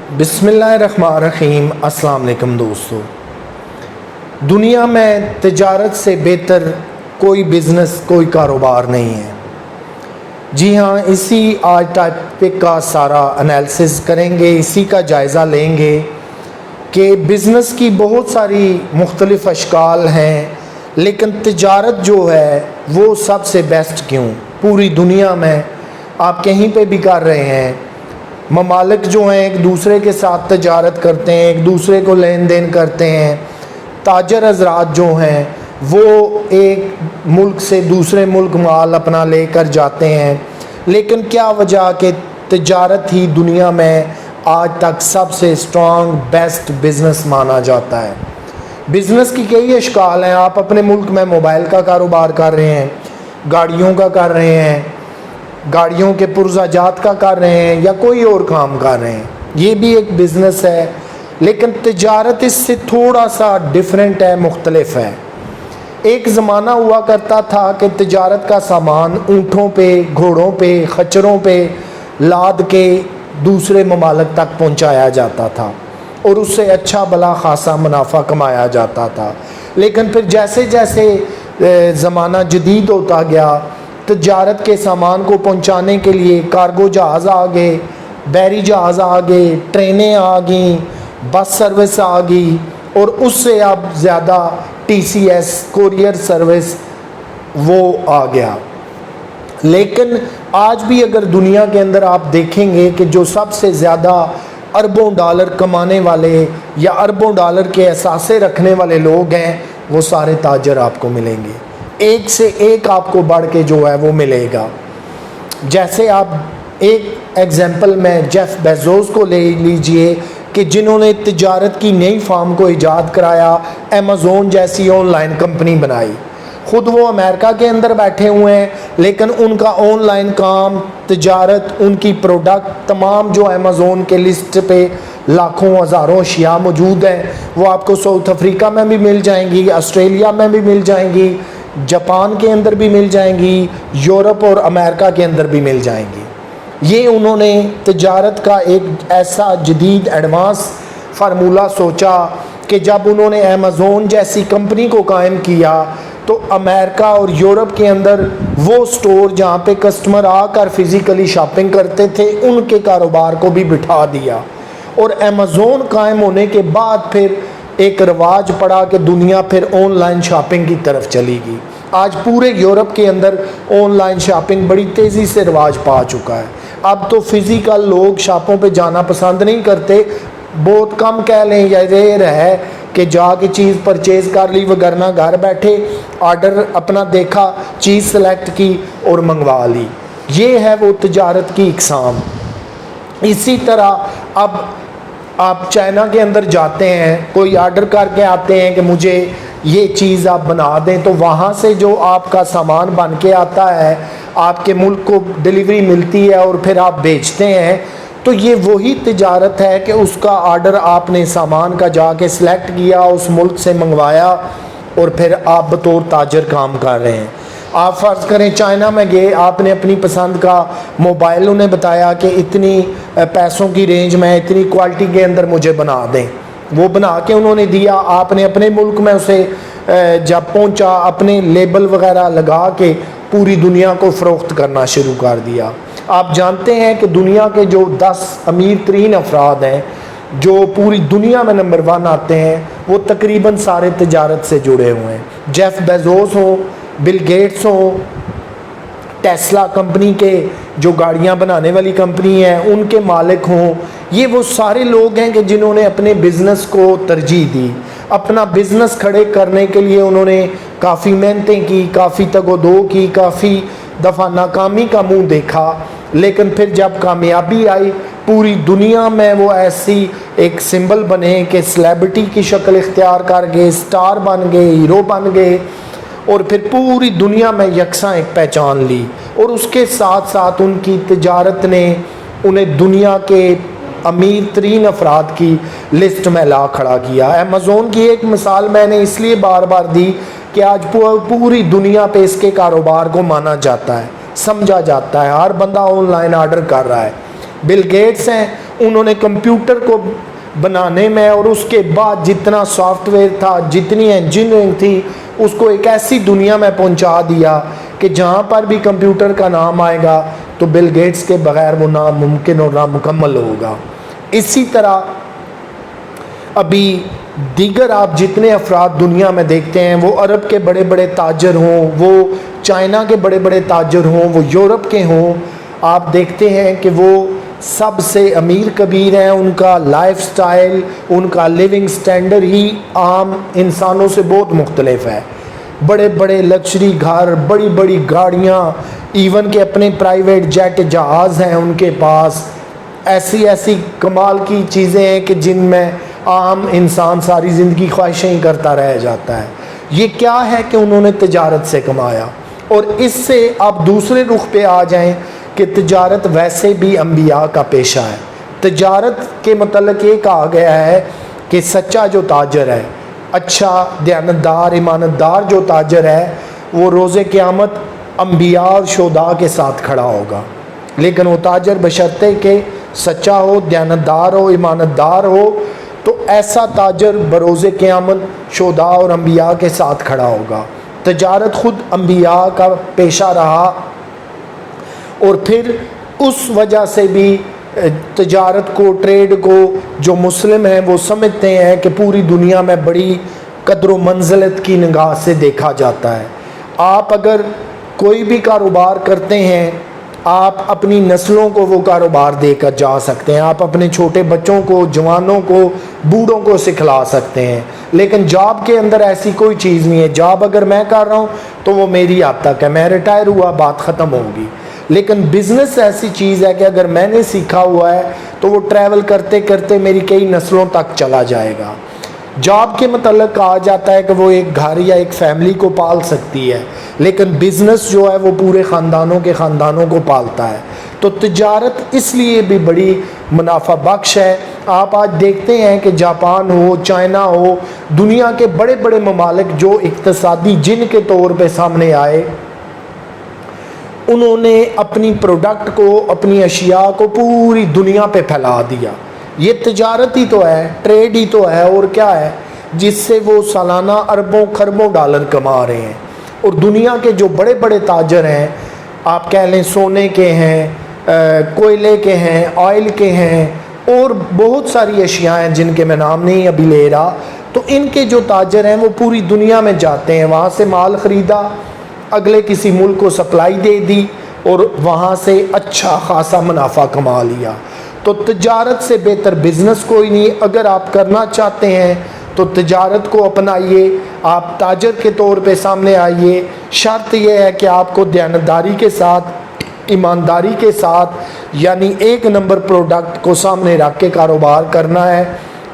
بسم اللہ الرحمن الرحیم۔ السلام علیکم دوستو، دنیا میں تجارت سے بہتر کوئی بزنس، کوئی کاروبار نہیں ہے۔ جی ہاں، اسی آج ٹاپک کا سارا انالیسس کریں گے، اسی کا جائزہ لیں گے کہ بزنس کی بہت ساری مختلف اشکال ہیں، لیکن تجارت جو ہے وہ سب سے بیسٹ کیوں؟ پوری دنیا میں آپ کہیں پہ بھی کر رہے ہیں، ممالک جو ہیں ایک دوسرے کے ساتھ تجارت کرتے ہیں، ایک دوسرے کو لین دین کرتے ہیں، تاجر حضرات جو ہیں وہ ایک ملک سے دوسرے ملک مال اپنا لے کر جاتے ہیں، لیکن کیا وجہ کہ تجارت ہی دنیا میں آج تک سب سے اسٹرانگ بیسٹ بزنس مانا جاتا ہے۔ بزنس کی کئی اشکال ہیں۔ آپ اپنے ملک میں موبائل کا کاروبار کر رہے ہیں، گاڑیوں کا کر رہے ہیں، گاڑیوں کے پرزہ جات کا کر رہے ہیں، یا کوئی اور کام کر رہے ہیں، یہ بھی ایک بزنس ہے، لیکن تجارت اس سے تھوڑا سا ڈیفرنٹ ہے، مختلف ہے۔ ایک زمانہ ہوا کرتا تھا کہ تجارت کا سامان اونٹوں پہ، گھوڑوں پہ، خچروں پہ لاد کے دوسرے ممالک تک پہنچایا جاتا تھا اور اس سے اچھا بھلا خاصا منافع کمایا جاتا تھا، لیکن پھر جیسے جیسے زمانہ جدید ہوتا گیا، تجارت کے سامان کو پہنچانے کے لیے کارگو جہاز آ گئے، بحری جہاز آ گئے، ٹرینیں آ گئیں، بس سروس آ گئی، اور اس سے اب زیادہ T C S courier service وہ آ گیا۔ لیکن آج بھی اگر دنیا کے اندر آپ دیکھیں گے کہ جو سب سے زیادہ اربوں ڈالر کمانے والے یا اربوں ڈالر کے اثاثے رکھنے والے لوگ ہیں، وہ سارے تاجر آپ کو ملیں گے، ایک سے ایک آپ کو بڑھ کے جو ہے وہ ملے گا۔ جیسے آپ ایک ایگزامپل میں جیف بیزوس کو لے لیجئے کہ جنہوں نے تجارت کی نئی فارم کو ایجاد کرایا، ایمیزون جیسی آن لائن کمپنی بنائی۔ خود وہ امریکہ کے اندر بیٹھے ہوئے ہیں، لیکن ان کا آن لائن کام، تجارت، ان کی پروڈکٹ تمام جو ایمیزون کے لسٹ پہ لاکھوں ہزاروں اشیاء موجود ہیں، وہ آپ کو ساؤتھ افریقہ میں بھی مل جائیں گی، آسٹریلیا میں بھی مل جائیں گی، جاپان کے اندر بھی مل جائیں گی، یورپ اور امریکہ کے اندر بھی مل جائیں گی۔ یہ انہوں نے تجارت کا ایک ایسا جدید ایڈوانس فارمولہ سوچا کہ جب انہوں نے ایمیزون جیسی کمپنی کو قائم کیا تو امریکہ اور یورپ کے اندر وہ سٹور جہاں پہ کسٹمر آ کر فزیکلی شاپنگ کرتے تھے، ان کے کاروبار کو بھی بٹھا دیا، اور ایمیزون قائم ہونے کے بعد پھر ایک رواج پڑا کہ دنیا پھر آن لائن شاپنگ کی طرف چلی گئی۔ آج پورے یورپ کے اندر آن لائن شاپنگ بڑی تیزی سے رواج پا چکا ہے۔ اب تو فزیکل لوگ شاپوں پہ جانا پسند نہیں کرتے، بہت کم کہہ لیں یا ریئر ہے کہ جا کے چیز پرچیز کر لی، وگرنہ گھر بیٹھے آرڈر اپنا دیکھا، چیز سلیکٹ کی اور منگوا لی۔ یہ ہے وہ تجارت کی اقسام۔ اسی طرح اب آپ چائنا کے اندر جاتے ہیں، کوئی آرڈر کر کے آتے ہیں کہ مجھے یہ چیز آپ بنا دیں، تو وہاں سے جو آپ کا سامان بن کے آتا ہے، آپ کے ملک کو ڈیلیوری ملتی ہے اور پھر آپ بیچتے ہیں، تو یہ وہی تجارت ہے کہ اس کا آرڈر آپ نے سامان کا جا کے سلیکٹ کیا، اس ملک سے منگوایا، اور پھر آپ بطور تاجر کام کر رہے ہیں۔ آپ فرض کریں چائنا میں گئے، آپ نے اپنی پسند کا موبائل انہیں بتایا کہ اتنی پیسوں کی رینج میں اتنی کوالٹی کے اندر مجھے بنا دیں، وہ بنا کے انہوں نے دیا۔ آپ نے اپنے ملک میں اسے جب پہنچا اپنے لیبل وغیرہ لگا کے پوری دنیا کو فروخت کرنا شروع کر دیا۔ آپ جانتے ہیں کہ دنیا کے جو 10 امیر ترین افراد ہیں جو پوری دنیا میں نمبر 1 آتے ہیں، وہ تقریباً سارے تجارت سے جڑے ہوئے ہیں۔ جیف بیزوس ہوں، بل گیٹس ہوں، ٹیسلا کمپنی کے جو گاڑیاں بنانے والی کمپنی ہے ان کے مالک ہوں، یہ وہ سارے لوگ ہیں کہ جنہوں نے اپنے بزنس کو ترجیح دی۔ اپنا بزنس کھڑے کرنے کے لیے انہوں نے کافی محنتیں کی، کافی تگ و دو کی، کافی دفعہ ناکامی کا منہ دیکھا، لیکن پھر جب کامیابی آئی، پوری دنیا میں وہ ایسی ایک سمبل بنے کہ سیلیبریٹی کی شکل اختیار کر گئے، سٹار بن گئے، ہیرو بن گئے، اور پھر پوری دنیا میں یکساں ایک پہچان لی، اور اس کے ساتھ ساتھ ان کی تجارت نے انہیں دنیا کے امیر ترین افراد کی لسٹ میں لا کھڑا کیا۔ ایمیزون کی ایک مثال میں نے اس لیے بار بار دی کہ آج پوری دنیا پہ اس کے کاروبار کو مانا جاتا ہے، سمجھا جاتا ہے، ہر بندہ آن لائن آرڈر کر رہا ہے۔ بل گیٹس ہیں، انہوں نے کمپیوٹر کو بنانے میں اور اس کے بعد جتنا سافٹ ویئر تھا، جتنی انجینئرنگ تھی، اس کو ایک ایسی دنیا میں پہنچا دیا کہ جہاں پر بھی کمپیوٹر کا نام آئے گا تو بل گیٹس کے بغیر وہ ناممکن اور نامکمل ہوگا۔ اسی طرح ابھی دیگر آپ جتنے افراد دنیا میں دیکھتے ہیں، وہ عرب کے بڑے بڑے تاجر ہوں، وہ چائنا کے بڑے بڑے تاجر ہوں، وہ یورپ کے ہوں، آپ دیکھتے ہیں کہ وہ سب سے امیر کبیر ہیں۔ ان کا لائف سٹائل، ان کا لیونگ سٹینڈرڈ ہی عام انسانوں سے بہت مختلف ہے۔ بڑے بڑے لگژری گھر، بڑی بڑی گاڑیاں، ایون کہ اپنے پرائیویٹ جیٹ جہاز ہیں ان کے پاس۔ ایسی ایسی کمال کی چیزیں ہیں کہ جن میں عام انسان ساری زندگی خواہشیں ہی کرتا رہ جاتا ہے۔ یہ کیا ہے کہ انہوں نے تجارت سے کمایا۔ اور اس سے آپ دوسرے رخ پہ آ جائیں کہ تجارت ویسے بھی انبیاء کا پیشہ ہے۔ تجارت کے متعلق یہ کہا گیا ہے کہ سچا جو تاجر ہے، اچھا دیانتدار ایمانتدار جو تاجر ہے، وہ روز قیامت انبیاء اور شہداء کے ساتھ کھڑا ہوگا۔ لیکن وہ تاجر بشرطے کہ سچا ہو، دیانتدار ہو، ایمانتدار ہو، تو ایسا تاجر بروز قیامت شہداء اور انبیاء کے ساتھ کھڑا ہوگا۔ تجارت خود انبیاء کا پیشہ رہا، اور پھر اس وجہ سے بھی تجارت کو، ٹریڈ کو جو مسلم ہیں وہ سمجھتے ہیں کہ پوری دنیا میں بڑی قدر و منزلت کی نگاہ سے دیکھا جاتا ہے۔ آپ اگر کوئی بھی کاروبار کرتے ہیں، آپ اپنی نسلوں کو وہ کاروبار دے کر جا سکتے ہیں، آپ اپنے چھوٹے بچوں کو، جوانوں کو، بوڑھوں کو سکھلا سکتے ہیں۔ لیکن جاب کے اندر ایسی کوئی چیز نہیں ہے۔ جاب اگر میں کر رہا ہوں تو وہ میری حد تک ہے، میں ریٹائر ہوا، بات ختم ہوگی۔ لیکن بزنس ایسی چیز ہے کہ اگر میں نے سیکھا ہوا ہے تو وہ ٹریول کرتے کرتے میری کئی نسلوں تک چلا جائے گا۔ جاب کے متعلق کہا جاتا ہے کہ وہ ایک گھر یا ایک فیملی کو پال سکتی ہے، لیکن بزنس جو ہے وہ پورے خاندانوں کو پالتا ہے۔ تو تجارت اس لیے بھی بڑی منافع بخش ہے۔ آپ آج دیکھتے ہیں کہ جاپان ہو، چائنا ہو، دنیا کے بڑے بڑے ممالک جو اقتصادی جن کے طور پہ سامنے آئے، انہوں نے اپنی پروڈکٹ کو، اپنی اشیاء کو پوری دنیا پہ پھیلا دیا۔ یہ تجارت ہی تو ہے، ٹریڈ ہی تو ہے، اور کیا ہے، جس سے وہ سالانہ اربوں خربوں ڈالر کما رہے ہیں۔ اور دنیا کے جو بڑے بڑے تاجر ہیں، آپ کہہ لیں سونے کے ہیں، کوئلے کے ہیں، آئل کے ہیں، اور بہت ساری اشیاء ہیں جن کے میں نام نہیں ابھی لے رہا، تو ان کے جو تاجر ہیں وہ پوری دنیا میں جاتے ہیں، وہاں سے مال خریدا، اگلے کسی ملک کو سپلائی دے دی، اور وہاں سے اچھا خاصا منافع کما لیا۔ تو تجارت سے بہتر بزنس کوئی نہیں۔ اگر آپ کرنا چاہتے ہیں تو تجارت کو اپنائیے، آپ تاجر کے طور پہ سامنے آئیے۔ شرط یہ ہے کہ آپ کو دیانتداری کے ساتھ، ایمانداری کے ساتھ، یعنی ایک نمبر پروڈکٹ کو سامنے رکھ کے کاروبار کرنا ہے۔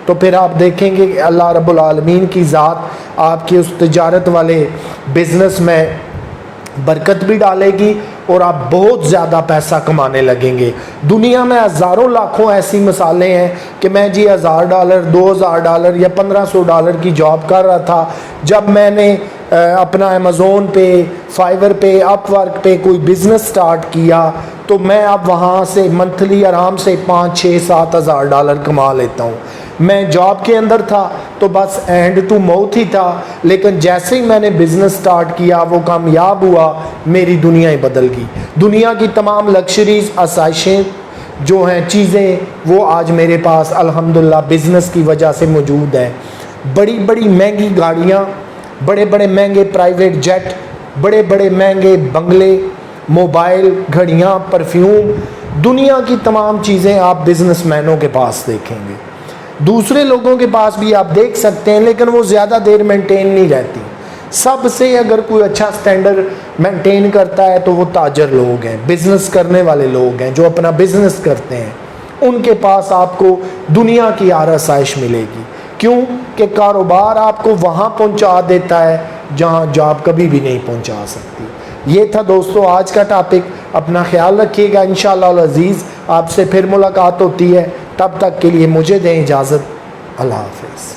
تو پھر آپ دیکھیں گے کہ اللہ رب العالمین کی ذات آپ کی اس تجارت والے بزنس میں برکت بھی ڈالے گی، اور آپ بہت زیادہ پیسہ کمانے لگیں گے۔ دنیا میں ہزاروں لاکھوں ایسی مثالیں ہیں کہ میں جی $1000، $2000 یا $1500 کی جاب کر رہا تھا۔ جب میں نے اپنا امیزون پہ، فائیور پہ، اپ ورک پہ کوئی بزنس سٹارٹ کیا، تو میں اب وہاں سے منتھلی آرام سے $5,000، $6,000، $7,000 کما لیتا ہوں۔ میں جاب کے اندر تھا تو بس اینڈ ٹو ماؤتھ ہی تھا، لیکن جیسے ہی میں نے بزنس سٹارٹ کیا، وہ کامیاب ہوا، میری دنیا ہی بدل گئی۔ دنیا کی تمام لگژریز، آسائشیں جو ہیں، چیزیں، وہ آج میرے پاس الحمدللہ بزنس کی وجہ سے موجود ہیں۔ بڑی بڑی مہنگی گاڑیاں، بڑے بڑے مہنگے پرائیویٹ جیٹ، بڑے بڑے مہنگے بنگلے، موبائل، گھڑیاں، پرفیوم، دنیا کی تمام چیزیں آپ بزنس مینوں کے پاس دیکھیں گے۔ دوسرے لوگوں کے پاس بھی آپ دیکھ سکتے ہیں، لیکن وہ زیادہ دیر مینٹین نہیں رہتی۔ سب سے اگر کوئی اچھا سٹینڈرڈ مینٹین کرتا ہے تو وہ تاجر لوگ ہیں، بزنس کرنے والے لوگ ہیں، جو اپنا بزنس کرتے ہیں۔ ان کے پاس آپ کو دنیا کی آسائش ملے گی۔ کیوں کہ کاروبار آپ کو وہاں پہنچا دیتا ہے جہاں جاب کبھی بھی نہیں پہنچا سکتی۔ یہ تھا دوستو آج کا ٹاپک۔ اپنا خیال رکھیے گا، انشاءاللہ العزیز آپ سے پھر ملاقات ہوتی ہے۔ تب تک کے لیے مجھے دیں اجازت۔ اللہ حافظ۔